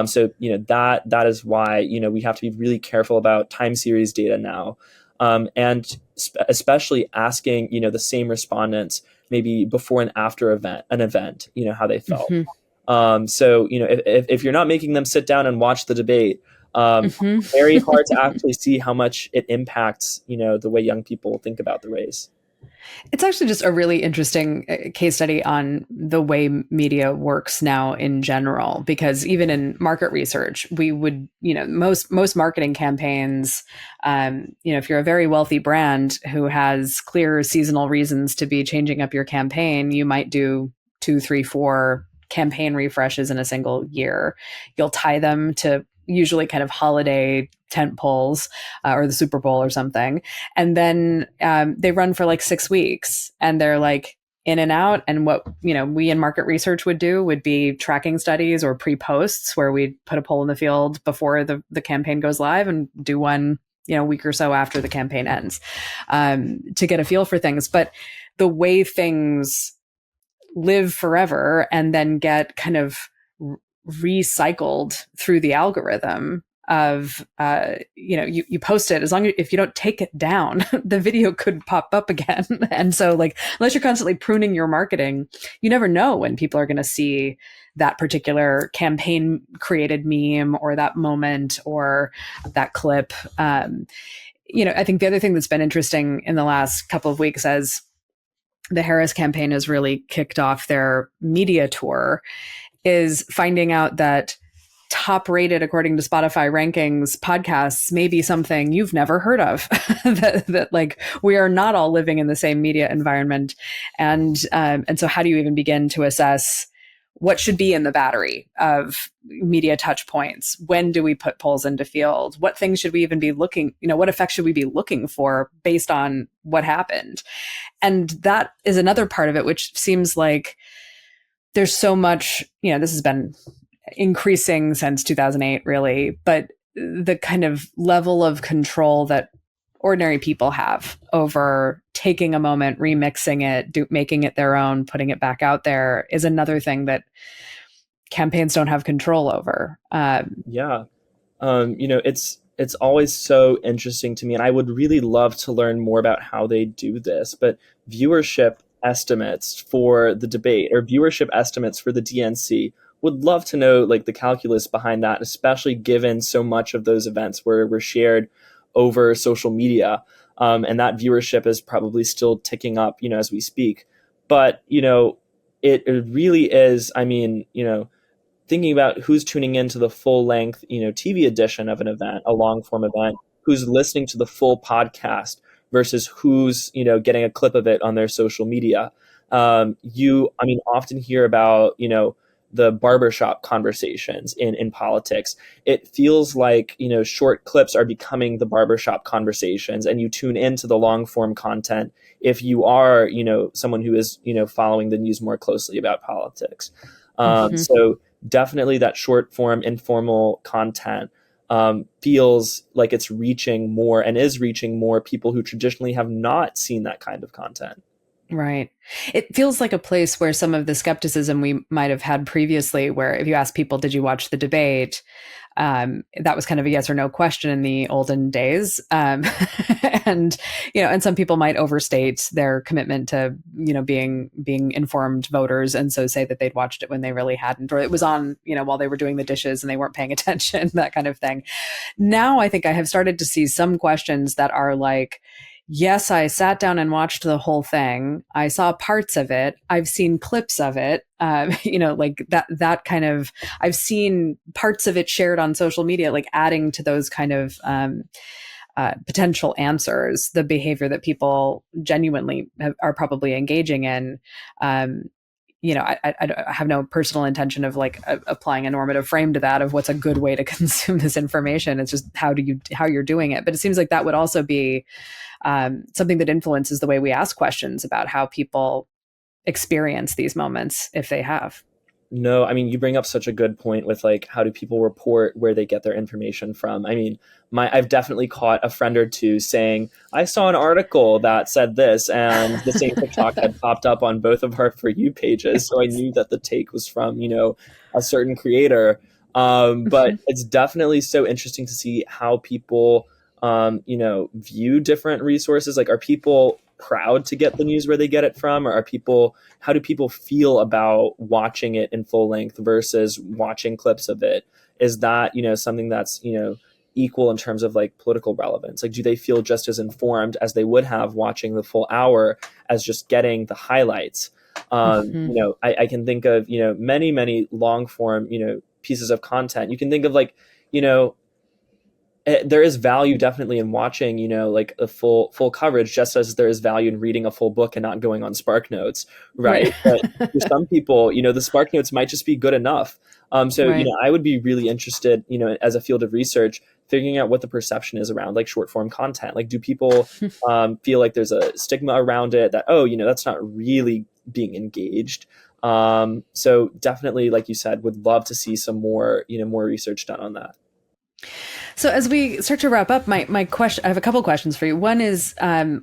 So that is why we have to be really careful about time series data now. And especially asking, the same respondents maybe before and after an event, how they felt. So, if you're not making them sit down and watch the debate, very hard to actually see how much it impacts, the way young people think about the race. It's actually just a really interesting case study on the way media works now in general, because even in market research, we would, most marketing campaigns, if you're a very wealthy brand who has clear seasonal reasons to be changing up your campaign, you might do 2, 3, 4 campaign refreshes in a single year. You'll tie them to usually kind of holiday tent poles or the Super Bowl or something. And then they run for like 6 weeks and they're like in and out. And what, we in market research would do would be tracking studies or pre-posts where we put a poll in the field before the campaign goes live and do one, a week or so after the campaign ends to get a feel for things. But the way things live forever and then get kind of recycled through the algorithm of you post it, as long as if you don't take it down, the video could pop up again. And so like, unless you're constantly pruning your marketing, you never know when people are going to see that particular campaign created meme or that moment or that clip. I think the other thing that's been interesting in the last couple of weeks as the Harris campaign has really kicked off their media tour is finding out that top rated according to Spotify rankings podcasts may be something you've never heard of. that like we are not all living in the same media environment, and so how do you even begin to assess what should be in the battery of media touch points? When do we put polls into field? What things should we even be looking, what effects should we be looking for based on what happened? And that is another part of it, which seems like there's so much, this has been increasing since 2008, really, but the kind of level of control that ordinary people have over taking a moment, remixing it, making it their own, putting it back out there is another thing that campaigns don't have control over. Yeah. It's always so interesting to me, and I would really love to learn more about how they do this. But viewership estimates for the debate or viewership estimates for the DNC, would love to know like the calculus behind that, especially given so much of those events were shared over social media, and that viewership is probably still ticking up, as we speak. But it really is. I mean, thinking about who's tuning into the full length, TV edition of an event, a long form event, who's listening to the full podcast versus who's, getting a clip of it on their social media. Often hear about, the barbershop conversations in politics. It feels like, short clips are becoming the barbershop conversations, and you tune into the long form content if you are, someone who is, following the news more closely about politics. So definitely that short form informal content feels like it's reaching more and is reaching more people who traditionally have not seen that kind of content. Right. It feels like a place where some of the skepticism we might have had previously, where if you ask people, did you watch the debate? That was kind of a yes or no question in the olden days. And some people might overstate their commitment to, being informed voters. And so say that they'd watched it when they really hadn't, or it was on, while they were doing the dishes and they weren't paying attention, that kind of thing. Now I think I have started to see some questions that are like, yes, I sat down and watched the whole thing. I saw parts of it. I've seen clips of it. Like that kind of, I've seen parts of it shared on social media, like adding to those kind of potential answers, the behavior that people genuinely are probably engaging in. I have no personal intention of like applying a normative frame to that of what's a good way to consume this information. It's just how you're doing it. But it seems like that would also be something that influences the way we ask questions about how people experience these moments, if they have. No, I mean, you bring up such a good point with like, how do people report where they get their information from? I mean, I've definitely caught a friend or two saying, I saw an article that said this, and the same TikTok had popped up on both of our For You pages. So I knew that the take was from, a certain creator. But it's definitely so interesting to see how people, view different resources. Like, are people proud to get the news where they get it from, or how do people feel about watching it in full length versus watching clips of it? Is that, something that's, equal in terms of like political relevance? Like, do they feel just as informed as they would have watching the full hour as just getting the highlights? I can think of, many, many long form, pieces of content. You can think of like, there is value definitely in watching, like a full coverage, just as there is value in reading a full book and not going on Spark Notes, right? But for some people, the Spark Notes might just be good enough. Right. I would be really interested, as a field of research, figuring out what the perception is around like short form content. Like, do people feel like there's a stigma around it that, that's not really being engaged? So definitely, like you said, would love to see some more, more research done on that. So as we start to wrap up, my question, I have a couple questions for you. One is,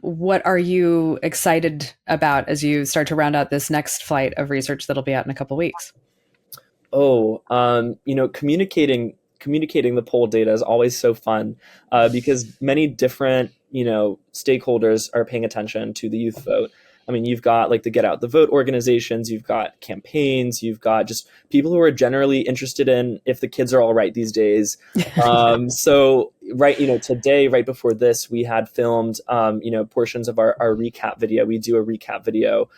what are you excited about as you start to round out this next flight of research that'll be out in a couple weeks? Oh, communicating the poll data is always so fun, because many different, stakeholders are paying attention to the youth vote. I mean, you've got like the Get Out the Vote organizations, you've got campaigns, you've got just people who are generally interested in if the kids are all right these days. So right, today, right before this, we had filmed, portions of our recap video. We do a recap video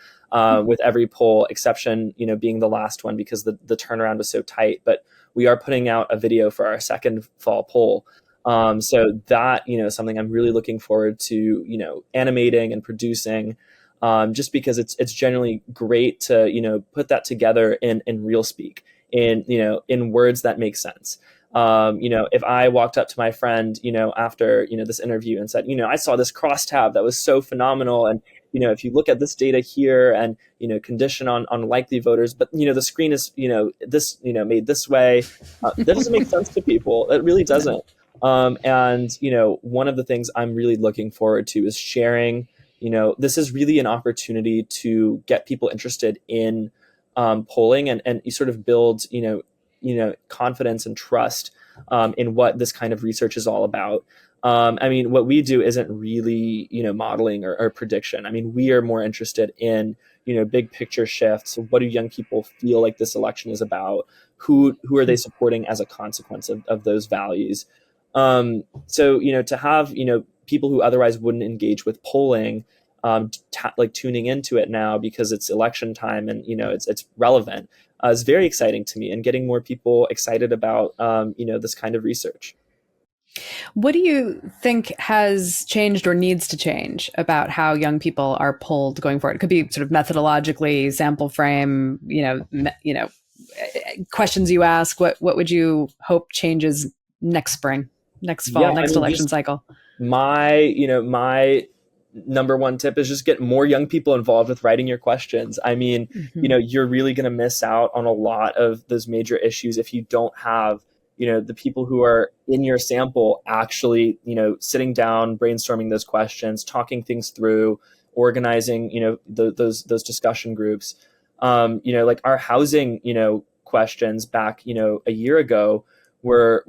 with every poll, exception, being the last one because the turnaround was so tight. But we are putting out a video for our second fall poll. So that, something I'm really looking forward to, animating and producing, just because it's generally great to, put that together in real speak, in words that make sense. If I walked up to my friend, after, this interview and said, I saw this crosstab that was so phenomenal. And, if you look at this data here and, condition on likely voters, but, the screen is, this, made this way, that doesn't make sense to people. It really doesn't. And, one of the things I'm really looking forward to is sharing, this is really an opportunity to get people interested in polling and you sort of build, confidence and trust in what this kind of research is all about. I mean, what we do isn't really, modeling or prediction. I mean, we are more interested in, big picture shifts. What do young people feel like this election is about? Who are they supporting as a consequence of those values? So, to have, people who otherwise wouldn't engage with polling, like tuning into it now because it's election time and, it's relevant, is very exciting to me, and getting more people excited about, this kind of research. What do you think has changed or needs to change about how young people are polled going forward? It could be sort of methodologically, sample frame, questions you ask. What would you hope changes next spring, next fall, Yeah, I next mean, election just cycle? my number one tip is just get more young people involved with writing your questions. I mean, Mm-hmm. you're really going to miss out on a lot of those major issues if you don't have, the people who are in your sample actually, sitting down, brainstorming those questions, talking things through, organizing, those discussion groups. Like our housing, questions back, a year ago were,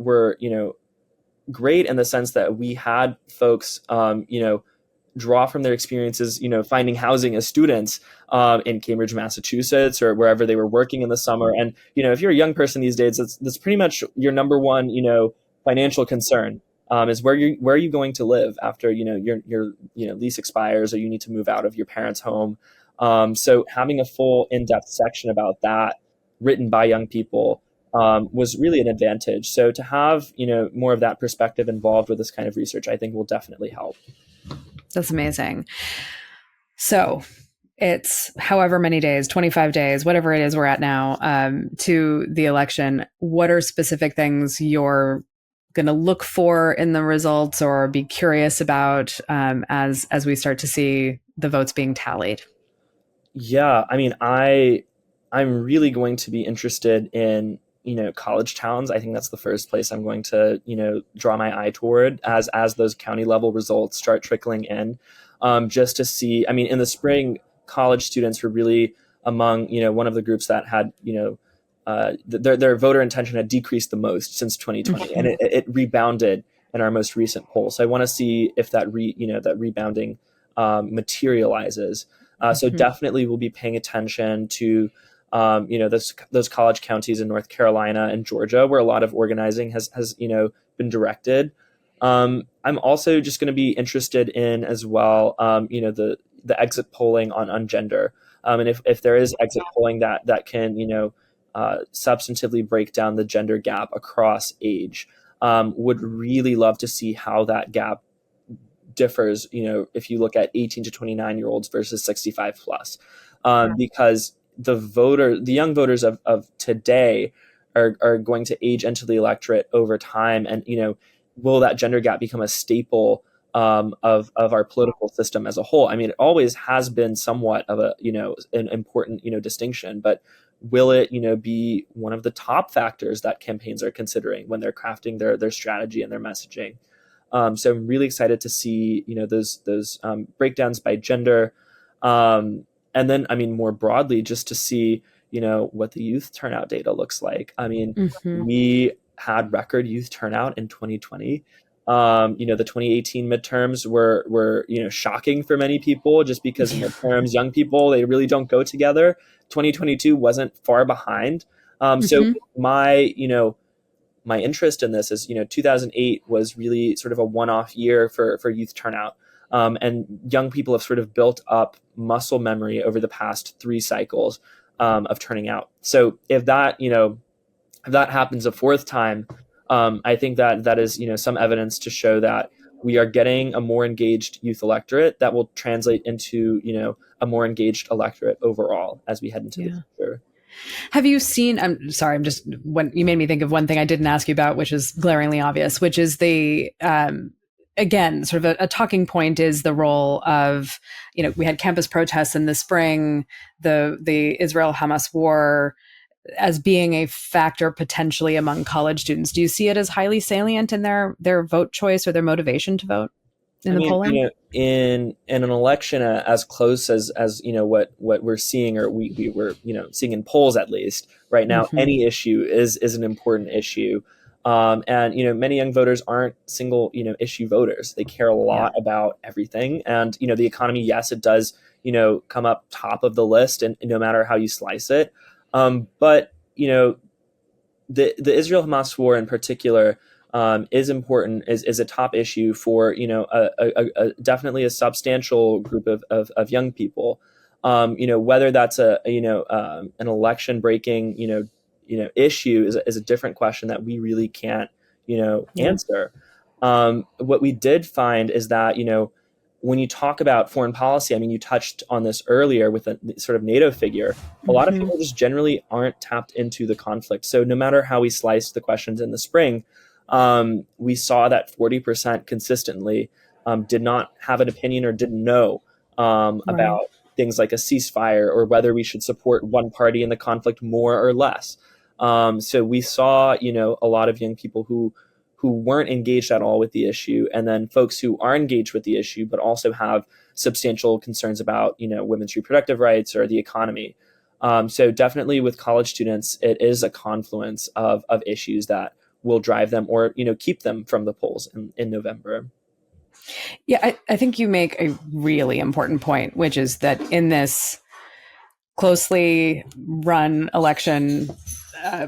great in the sense that we had folks, draw from their experiences, finding housing as students in Cambridge, Massachusetts, or wherever they were working in the summer. And, if you're a young person these days, that's pretty much your number one, financial concern, is where are you going to live after, your lease expires or you need to move out of your parents' home. So having a full in-depth section about that written by young people was really an advantage. So to have, more of that perspective involved with this kind of research, I think will definitely help. That's amazing. So it's however many days, 25 days, whatever it is we're at now, to the election. What are specific things you're going to look for in the results or be curious about as we start to see the votes being tallied? Yeah, I mean, I'm really going to be interested in, college towns. I think that's the first place I'm going to, draw my eye toward as those county level results start trickling in, just to see. I mean, in the spring, college students were really among, one of the groups that had, their voter intention had decreased the most since 2020, and Mm-hmm. it rebounded in our most recent poll. So I want to see if that rebounding materializes. So Mm-hmm. definitely we'll be paying attention to, those college counties in North Carolina and Georgia where a lot of organizing has been directed. I'm also just going to be interested in as well, the exit polling on gender. And if there is exit polling that can, substantively break down the gender gap across age, would really love to see how that gap differs, if you look at 18 to 29-year-olds versus 65 plus, because the young voters of today are going to age into the electorate over time. And, will that gender gap become a staple of our political system as a whole? I mean, it always has been somewhat of an important, distinction, but will it, be one of the top factors that campaigns are considering when they're crafting their strategy and their messaging? So I'm really excited to see, those breakdowns by gender. And then, I mean, more broadly, just to see, what the youth turnout data looks like. I mean, Mm-hmm. we had record youth turnout in 2020. The 2018 midterms were shocking for many people, just because midterms, young people, they really don't go together. 2022 wasn't far behind. So Hmm. my interest in this is, 2008 was really sort of a one-off year for youth turnout. And young people have sort of built up muscle memory over the past three cycles of turning out. So if that happens a fourth time, I think that is some evidence to show that we are getting a more engaged youth electorate that will translate into a more engaged electorate overall as we head into the Yeah. future. Have you seen? I'm sorry. I'm just when you made me think of one thing I didn't ask you about, which is glaringly obvious, which is the again sort of a talking point is the role of we had campus protests in the spring, the Israel Hamas war as being a factor potentially among college students. Do you see it as highly salient in their vote choice or their motivation to vote in I the mean, polling? in an election as close as what we're seeing, or we were seeing in polls at least right now, Mm-hmm. any issue is an important issue. And many young voters aren't single issue voters. They care a Yeah. lot about everything, and the economy. Yes, it does come up top of the list, and no matter how you slice it. But the Israel Hamas war in particular is important, is a top issue for definitely a substantial group of young people. Whether that's an election breaking issue is a different question that we really can't Yeah. answer. What we did find is that when you talk about foreign policy, I mean, you touched on this earlier with a sort of NATO figure. A lot of Mm-hmm. people just generally aren't tapped into the conflict. So no matter how we sliced the questions in the spring, we saw that 40% consistently did not have an opinion or didn't know Right. about things like a ceasefire or whether we should support one party in the conflict more or less. So we saw, a lot of young people who weren't engaged at all with the issue, and then folks who are engaged with the issue but also have substantial concerns about women's reproductive rights or the economy. So definitely with college students, it is a confluence of issues that will drive them or keep them from the polls in November. Yeah, I think you make a really important point, which is that in this closely run election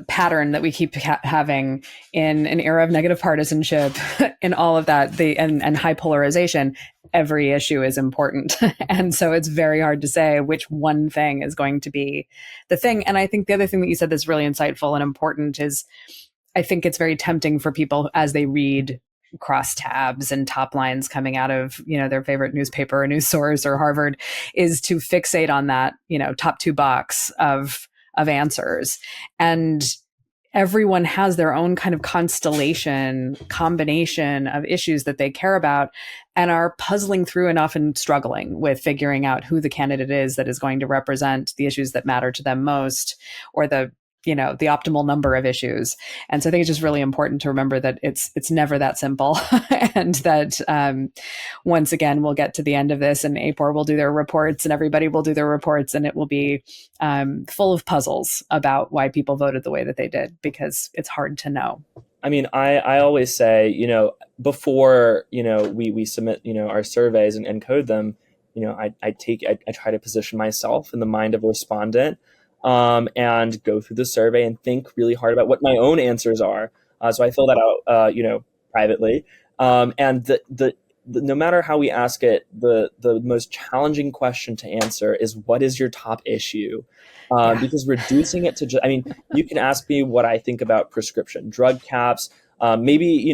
pattern that we keep having in an era of negative partisanship and all of that, and high polarization, every issue is important. And so it's very hard to say which one thing is going to be the thing. And I think the other thing that you said that's really insightful and important is I think it's very tempting for people as they read cross tabs and top lines coming out of their favorite newspaper or news source or Harvard is to fixate on that top two box of answers. And everyone has their own kind of constellation combination of issues that they care about and are puzzling through and often struggling with figuring out who the candidate is that is going to represent the issues that matter to them most, or the optimal number of issues. And so I think it's just really important to remember that it's never that simple. And that once again we'll get to the end of this and APOR will do their reports and everybody will do their reports, and it will be full of puzzles about why people voted the way that they did, because it's hard to know. I mean, I always say, before, we submit, our surveys and code them, I try to position myself in the mind of a respondent, and go through the survey and think really hard about what my own answers are. So I fill that out, privately. And no matter how we ask it, the most challenging question to answer is, what is your top issue? Yeah. Because reducing it to just, I mean, you can ask me what I think about prescription drug caps. Maybe,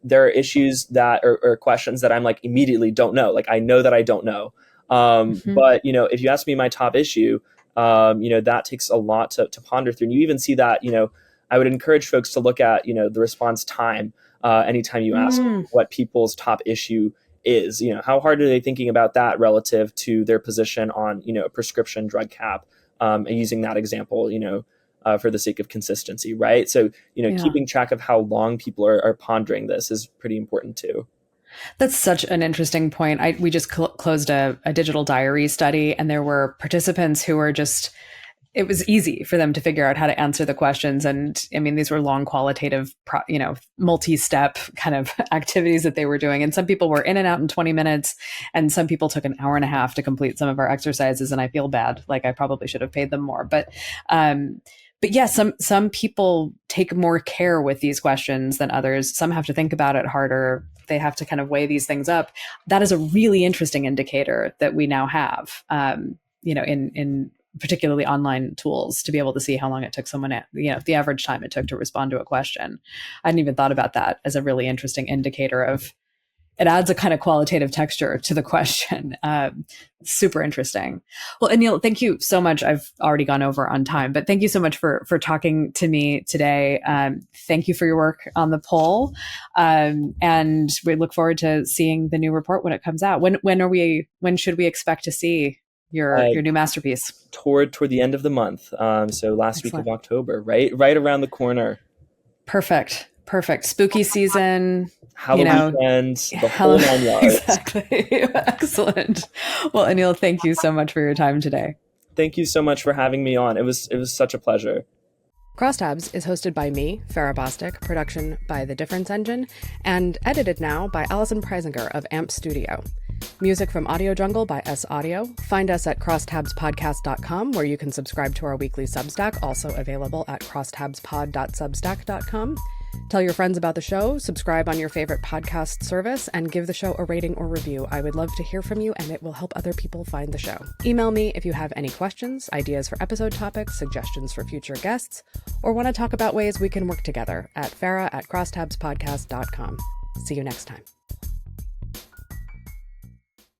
there are issues that or questions that I'm like immediately don't know. Like I know that I don't know. Mm-hmm. But, if you ask me my top issue, that takes a lot to ponder through. And you even see that, I would encourage folks to look at, the response time anytime you ask Mm. what people's top issue is. How hard are they thinking about that relative to their position on, a prescription drug cap, and using that example, for the sake of consistency, right? So, Yeah. keeping track of how long people are pondering this is pretty important too. That's such an interesting point. We just closed a digital diary study, and there were participants who were just it was easy for them to figure out how to answer the questions. And I mean, these were long qualitative, multi-step kind of activities that they were doing. And some people were in and out in 20 minutes. And some people took an hour and a half to complete some of our exercises. And I feel bad. Like I probably should have paid them more. But yeah, some people take more care with these questions than others. Some have to think about it harder. They have to kind of weigh these things up. That is a really interesting indicator that we now have, in particularly online tools, to be able to see how long it took someone, the average time it took to respond to a question. I hadn't even thought about that as a really interesting indicator of, it adds a kind of qualitative texture to the question. Super interesting. Well, Anil, thank you so much. I've already gone over on time, but thank you so much for talking to me today. Thank you for your work on the poll. And we look forward to seeing the new report when it comes out. When should we expect to see your new masterpiece? Toward the end of the month. So last week of October, right around the corner. Perfect. Spooky season. Halloween weekend, the whole 9 yards. Exactly. Excellent. Well, Anil, thank you so much for your time today. Thank you so much for having me on. It was such a pleasure. Crosstabs is hosted by me, Farrah Bostic, production by The Difference Engine, and edited now by Allison Preisinger of AMP Studio. Music from Audio Jungle by S Audio. Find us at crosstabspodcast.com, where you can subscribe to our weekly Substack, also available at crosstabspod.substack.com. Tell your friends about the show, subscribe on your favorite podcast service, and give the show a rating or review. I would love to hear from you, and it will help other people find the show. Email me if you have any questions, ideas for episode topics, suggestions for future guests, or want to talk about ways we can work together at farrah@crosstabspodcast.com. See you next time.